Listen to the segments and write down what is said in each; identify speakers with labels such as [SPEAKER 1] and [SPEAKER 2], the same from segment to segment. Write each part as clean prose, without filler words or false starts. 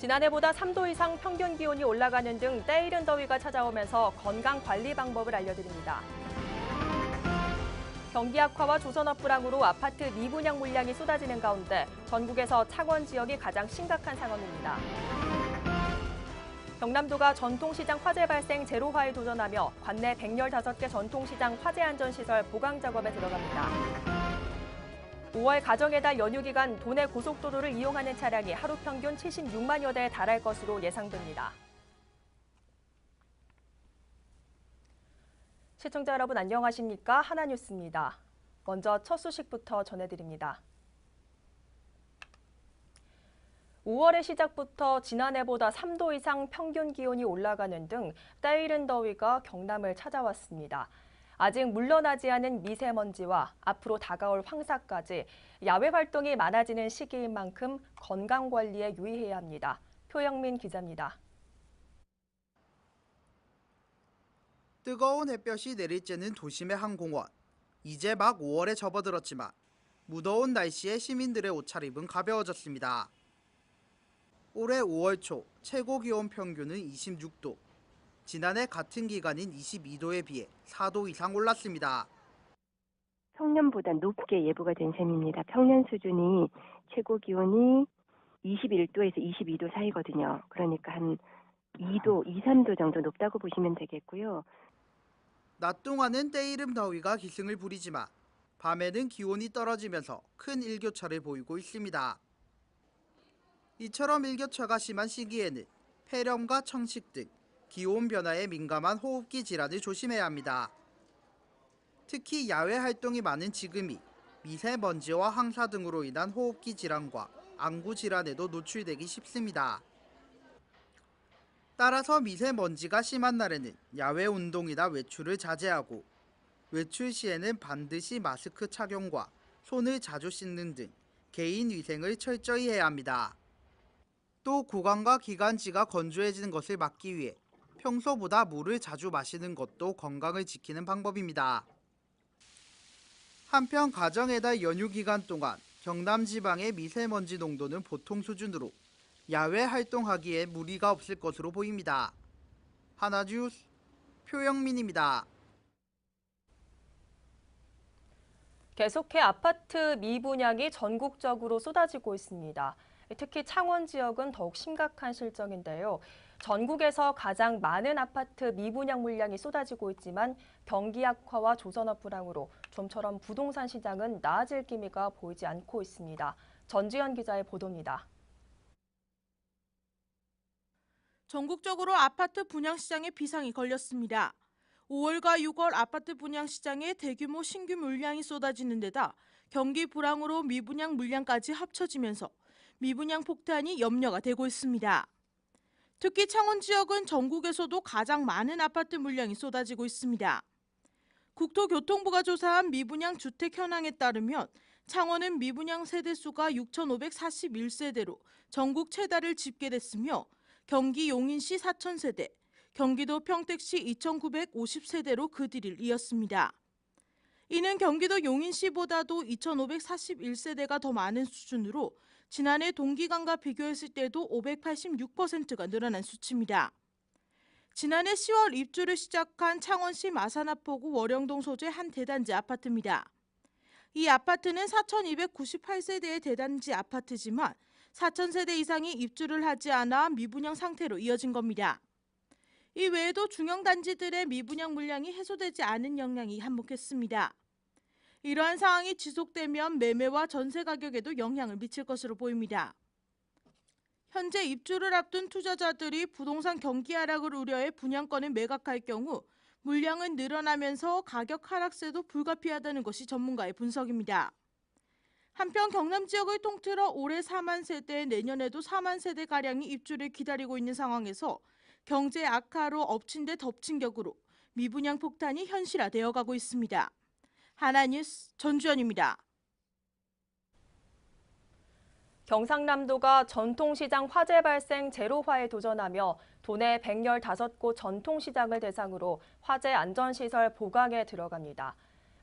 [SPEAKER 1] 지난해보다 3도 이상 평균 기온이 올라가는 등 때이른 더위가 찾아오면서 건강 관리 방법을 알려드립니다. 경기 악화와 조선업 불황으로 아파트 미분양 물량이 쏟아지는 가운데 전국에서 창원 지역이 가장 심각한 상황입니다. 경남도가 전통시장 화재 발생 제로화에 도전하며 관내 115개 전통시장 화재 안전시설 보강 작업에 들어갑니다. 5월 가정의 달 연휴 기간 도내 고속도로를 이용하는 차량이 하루 평균 76만여 대에 달할 것으로 예상됩니다. 시청자 여러분 안녕하십니까? 하나뉴스입니다. 먼저 첫 소식부터 전해드립니다. 5월의 시작부터 지난해보다 3도 이상 평균 기온이 올라가는 등 때이른 더위가 경남을 찾아왔습니다. 아직 물러나지 않은 미세먼지와 앞으로 다가올 황사까지 야외 활동이 많아지는 시기인 만큼 건강관리에 유의해야 합니다. 표영민 기자입니다.
[SPEAKER 2] 뜨거운 햇볕이 내리쬐는 도심의 한 공원. 이제 막 5월에 접어들었지만 무더운 날씨에 시민들의 옷차림은 가벼워졌습니다. 올해 5월 초 최고 기온 평균은 26도. 지난해 같은 기간인 22도에 비해 4도 이상 올랐습니다.
[SPEAKER 3] 평년보다 높게 예보가 된 셈입니다. 평년 수준이 최고 기온이 21도에서 22도 사이거든요. 그러니까 한 2도, 2, 3도 정도 높다고 보시면 되겠고요.
[SPEAKER 2] 낮 동안은 때이른 더위가 기승을 부리지만 밤에는 기온이 떨어지면서 큰 일교차를 보이고 있습니다. 이처럼 일교차가 심한 시기에는 폐렴과 청식 등 기온 변화에 민감한 호흡기 질환을 조심해야 합니다. 특히 야외 활동이 많은 지금이 미세먼지와 황사 등으로 인한 호흡기 질환과 안구 질환에도 노출되기 쉽습니다. 따라서 미세먼지가 심한 날에는 야외 운동이나 외출을 자제하고 외출 시에는 반드시 마스크 착용과 손을 자주 씻는 등 개인 위생을 철저히 해야 합니다. 또 구강과 기관지가 건조해지는 것을 막기 위해 평소보다 물을 자주 마시는 것도 건강을 지키는 방법입니다. 한편 가정의 달 연휴 기간 동안 경남 지방의 미세먼지 농도는 보통 수준으로 야외 활동하기에 무리가 없을 것으로 보입니다. 하나뉴스 표영민입니다.
[SPEAKER 1] 계속해 아파트 미분양이 전국적으로 쏟아지고 있습니다. 특히 창원 지역은 더욱 심각한 실정인데요. 전국에서 가장 많은 아파트 미분양 물량이 쏟아지고 있지만 경기 악화와 조선업 불황으로 좀처럼 부동산 시장은 나아질 기미가 보이지 않고 있습니다. 전지현 기자의 보도입니다.
[SPEAKER 4] 전국적으로 아파트 분양 시장에 비상이 걸렸습니다. 5월과 6월 아파트 분양 시장에 대규모 신규 물량이 쏟아지는 데다 경기 불황으로 미분양 물량까지 합쳐지면서 미분양 폭탄이 염려가 되고 있습니다. 특히 창원 지역은 전국에서도 가장 많은 아파트 물량이 쏟아지고 있습니다. 국토교통부가 조사한 미분양 주택 현황에 따르면 창원은 미분양 세대수가 6,541세대로 전국 최다를 집계됐으며 경기 용인시 4,000세대, 경기도 평택시 2,950세대로 그 뒤를 이었습니다. 이는 경기도 용인시보다도 2,541세대가 더 많은 수준으로 지난해 동기간과 비교했을 때도 586%가 늘어난 수치입니다. 지난해 10월 입주를 시작한 창원시 마산하포구 월영동 소재 한 대단지 아파트입니다. 이 아파트는 4,298세대의 대단지 아파트지만 4,000세대 이상이 입주를 하지 않아 미분양 상태로 이어진 겁니다. 이 외에도 중형 단지들의 미분양 물량이 해소되지 않은 영향이 한몫했습니다. 이러한 상황이 지속되면 매매와 전세 가격에도 영향을 미칠 것으로 보입니다. 현재 입주를 앞둔 투자자들이 부동산 경기 하락을 우려해 분양권을 매각할 경우 물량은 늘어나면서 가격 하락세도 불가피하다는 것이 전문가의 분석입니다. 한편 경남 지역을 통틀어 올해 4만 세대, 내년에도 4만 세대가량이 입주를 기다리고 있는 상황에서 경제 악화로 엎친 데 덮친 격으로 미분양 폭탄이 현실화되어 가고 있습니다. 하나뉴스 전주현입니다.
[SPEAKER 1] 경상남도가 전통시장 화재 발생 제로화에 도전하며 도내 115곳 전통시장을 대상으로 화재 안전시설 보강에 들어갑니다.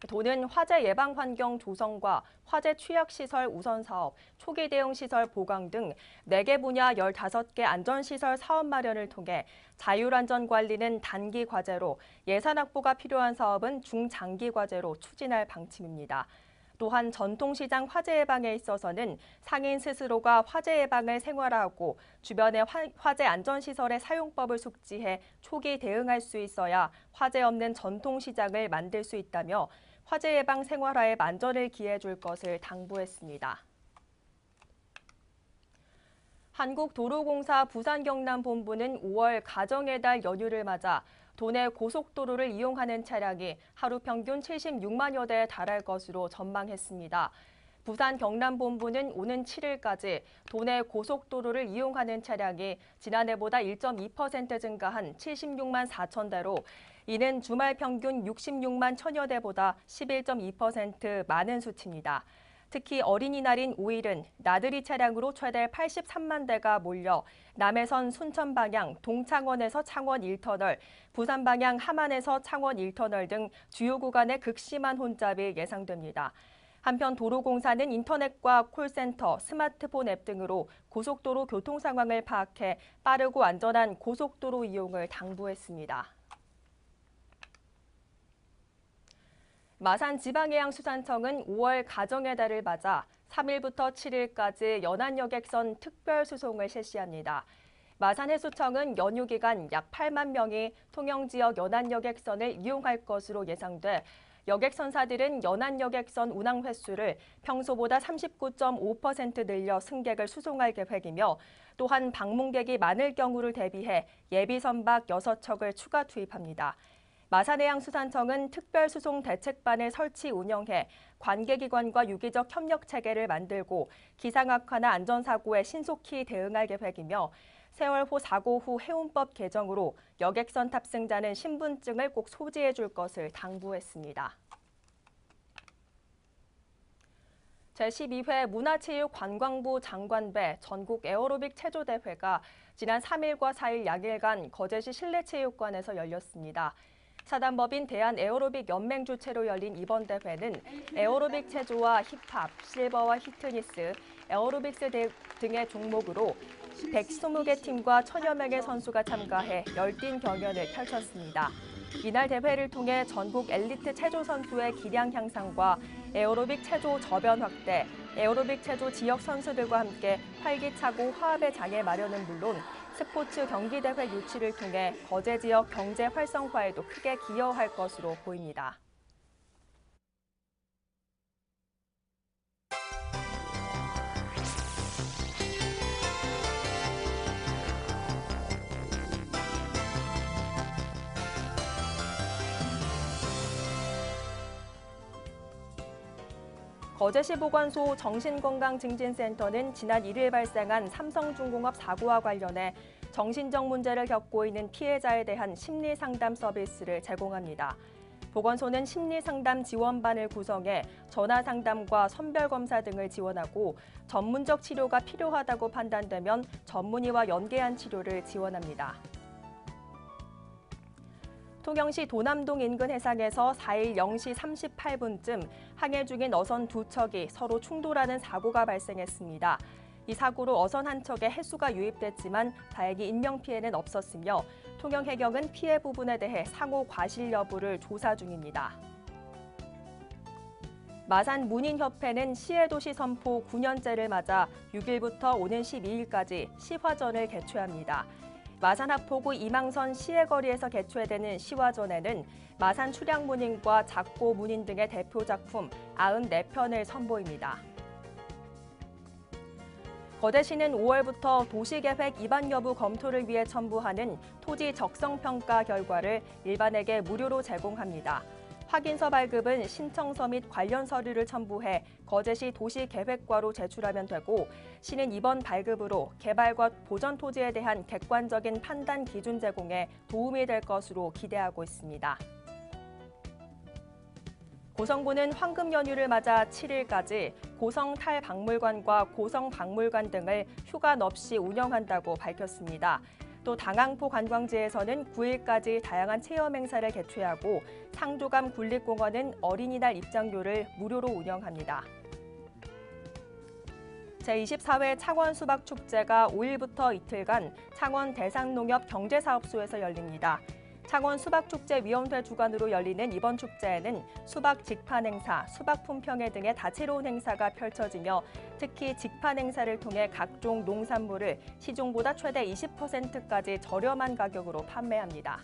[SPEAKER 1] 도는 화재 예방 환경 조성과 화재 취약 시설 우선 사업, 초기 대응 시설 보강 등 4개 분야 15개 안전시설 사업 마련을 통해 자율안전 관리는 단기 과제로 예산 확보가 필요한 사업은 중장기 과제로 추진할 방침입니다. 또한 전통시장 화재 예방에 있어서는 상인 스스로가 화재 예방을 생활화하고 주변의 화재 안전시설의 사용법을 숙지해 초기 대응할 수 있어야 화재 없는 전통시장을 만들 수 있다며 화재 예방 생활화에 만전을 기해 줄 것을 당부했습니다. 한국도로공사 부산경남본부는 5월 가정의 달 연휴를 맞아 도내 고속도로를 이용하는 차량이 하루 평균 76만여 대에 달할 것으로 전망했습니다. 부산 경남본부는 오는 7일까지 도내 고속도로를 이용하는 차량이 지난해보다 1.2% 증가한 76만 4천 대로 이는 주말 평균 66만 천여 대보다 11.2% 많은 수치입니다. 특히 어린이날인 5일은 나들이 차량으로 최대 83만 대가 몰려 남해선 순천 방향 동창원에서 창원 1터널, 부산 방향 함안에서 창원 1터널 등 주요 구간에 극심한 혼잡이 예상됩니다. 한편 도로공사는 인터넷과 콜센터, 스마트폰 앱 등으로 고속도로 교통 상황을 파악해 빠르고 안전한 고속도로 이용을 당부했습니다. 마산지방해양수산청은 5월 가정의 달을 맞아 3일부터 7일까지 연안여객선 특별수송을 실시합니다. 마산해수청은 연휴 기간 약 8만 명이 통영지역 연안여객선을 이용할 것으로 예상돼 여객선사들은 연안여객선 운항 횟수를 평소보다 39.5% 늘려 승객을 수송할 계획이며 또한 방문객이 많을 경우를 대비해 예비선박 6척을 추가 투입합니다. 마산해양수산청은 특별수송 대책반을 설치 운영해 관계기관과 유기적 협력 체계를 만들고 기상 악화나 안전사고에 신속히 대응할 계획이며 세월호 사고 후 해운법 개정으로 여객선 탑승자는 신분증을 꼭 소지해 줄 것을 당부했습니다. 제12회 문화체육관광부 장관배 전국 에어로빅 체조대회가 지난 3일과 4일 양일간 거제시 실내체육관에서 열렸습니다. 사단법인 대한에어로빅연맹 주최로 열린 이번 대회는 에어로빅 체조와 힙합, 실버와 히트니스, 에어로빅스 등의 종목으로 120개 팀과 1000여 명의 선수가 참가해 열띤 경연을 펼쳤습니다. 이날 대회를 통해 전국 엘리트 체조 선수의 기량 향상과 에어로빅 체조 저변 확대, 에어로빅 체조 지역 선수들과 함께 활기차고 화합의 장애 마련은 물론 스포츠 경기대회 유치를 통해 거제 지역 경제 활성화에도 크게 기여할 것으로 보입니다. 거제시 보건소 정신건강증진센터는 지난 1일 발생한 삼성중공업 사고와 관련해 정신적 문제를 겪고 있는 피해자에 대한 심리상담 서비스를 제공합니다. 보건소는 심리상담 지원반을 구성해 전화상담과 선별검사 등을 지원하고 전문적 치료가 필요하다고 판단되면 전문의와 연계한 치료를 지원합니다. 통영시 도남동 인근 해상에서 4일 0시 38분쯤 항해 중인 어선 2척이 서로 충돌하는 사고가 발생했습니다. 이 사고로 어선 한 척에 해수가 유입됐지만 다행히 인명피해는 없었으며 통영해경은 피해 부분에 대해 상호 과실 여부를 조사 중입니다. 마산 문인협회는 시해도시 선포 9년째를 맞아 6일부터 오는 12일까지 시화전을 개최합니다. 마산 하포구 이망선 시해거리에서 개최되는 시화전에는 마산 출향문인과 작고문인 등의 대표 작품 94편을 선보입니다. 거제시는 5월부터 도시계획 위반 여부 검토를 위해 첨부하는 토지 적성평가 결과를 일반에게 무료로 제공합니다. 확인서 발급은 신청서 및 관련 서류를 첨부해 거제시 도시계획과로 제출하면 되고 시는 이번 발급으로 개발과 보전 토지에 대한 객관적인 판단 기준 제공에 도움이 될 것으로 기대하고 있습니다. 고성군은 황금 연휴를 맞아 7일까지 고성 탈박물관과 고성 박물관 등을 휴관 없이 운영한다고 밝혔습니다. 또 당항포 관광지에서는 9일까지 다양한 체험 행사를 개최하고 상조감 국립공원은 어린이날 입장료를 무료로 운영합니다. 제24회 창원 수박축제가 5일부터 이틀간 창원 대상농협 경제사업소에서 열립니다. 창원 수박축제위원회 주관으로 열리는 이번 축제에는 수박 직판 행사, 수박 품평회 등의 다채로운 행사가 펼쳐지며 특히 직판 행사를 통해 각종 농산물을 시중보다 최대 20%까지 저렴한 가격으로 판매합니다.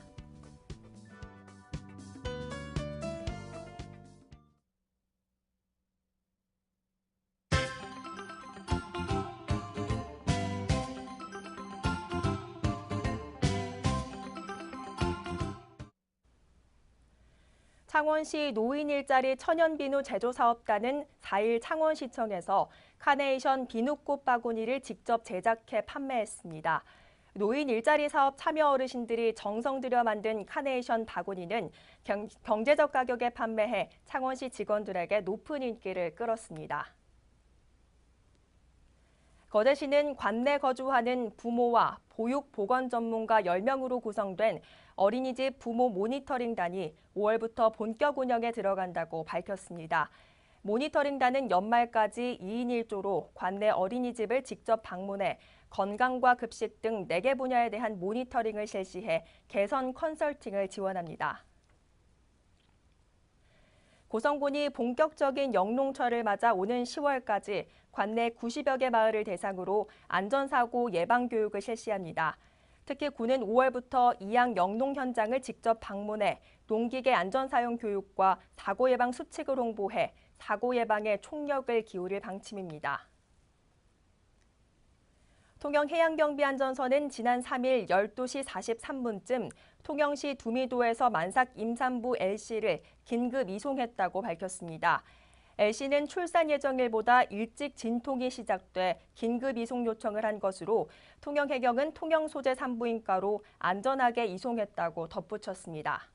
[SPEAKER 1] 창원시 노인 일자리 천연비누 제조사업단은 4일 창원시청에서 카네이션 비누꽃 바구니를 직접 제작해 판매했습니다. 노인 일자리 사업 참여 어르신들이 정성 들여 만든 카네이션 바구니는 경제적 가격에 판매해 창원시 직원들에게 높은 인기를 끌었습니다. 거제시는 관내 거주하는 부모와 보육 보건 전문가 10명으로 구성된 어린이집 부모 모니터링단이 5월부터 본격 운영에 들어간다고 밝혔습니다. 모니터링단은 연말까지 2인 1조로 관내 어린이집을 직접 방문해 건강과 급식 등 4개 분야에 대한 모니터링을 실시해 개선 컨설팅을 지원합니다. 고성군이 본격적인 영농철을 맞아 오는 10월까지 관내 90여 개 마을을 대상으로 안전사고 예방 교육을 실시합니다. 특히 군은 5월부터 이양 영농 현장을 직접 방문해 농기계 안전사용 교육과 사고 예방 수칙을 홍보해 사고 예방에 총력을 기울일 방침입니다. 통영해양경비안전서는 지난 3일 12시 43분쯤 통영시 두미도에서 만삭 임산부 L씨를 긴급 이송했다고 밝혔습니다. L씨는 출산 예정일보다 일찍 진통이 시작돼 긴급 이송 요청을 한 것으로 통영해경은 통영 소재 산부인과로 안전하게 이송했다고 덧붙였습니다.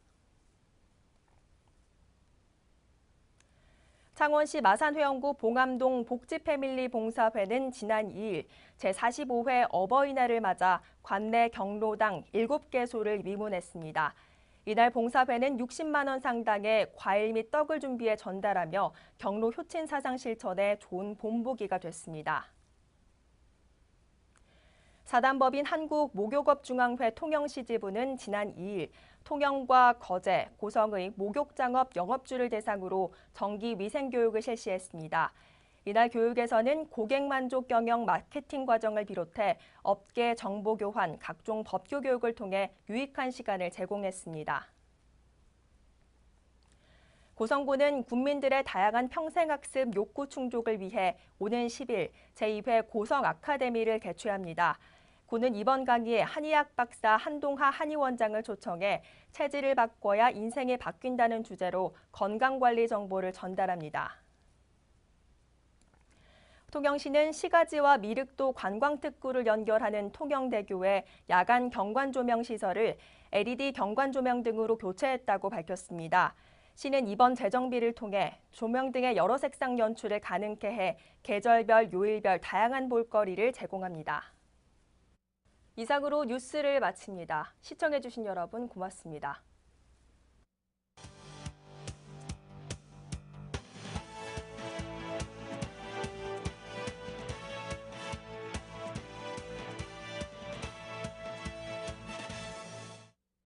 [SPEAKER 1] 창원시 마산회원구 봉암동 복지패밀리 봉사회는 지난 2일 제45회 어버이날을 맞아 관내 경로당 7개소를 미문했습니다. 이날 봉사회는 60만 원 상당의 과일 및 떡을 준비해 전달하며 경로 효친 사상 실천에 좋은 본보기가 됐습니다. 사단법인 한국목욕업중앙회 통영시 지부는 지난 2일 통영과 거제, 고성의 목욕장업 영업주를 대상으로 정기 위생교육을 실시했습니다. 이날 교육에서는 고객만족 경영 마케팅 과정을 비롯해 업계 정보 교환, 각종 법규 교육을 통해 유익한 시간을 제공했습니다. 고성군은 국민들의 다양한 평생학습 욕구 충족을 위해 오는 10일 제2회 고성 아카데미를 개최합니다. 군은 이번 강의에 한의학 박사 한동하 한의원장을 초청해 체질을 바꿔야 인생이 바뀐다는 주제로 건강관리 정보를 전달합니다. 통영시는 시가지와 미륵도 관광특구를 연결하는 통영대교의 야간 경관조명 시설을 LED 경관조명 등으로 교체했다고 밝혔습니다. 시는 이번 재정비를 통해 조명 등의 여러 색상 연출을 가능케 해 계절별, 요일별 다양한 볼거리를 제공합니다. 이상으로 뉴스를 마칩니다. 시청해주신 여러분 고맙습니다.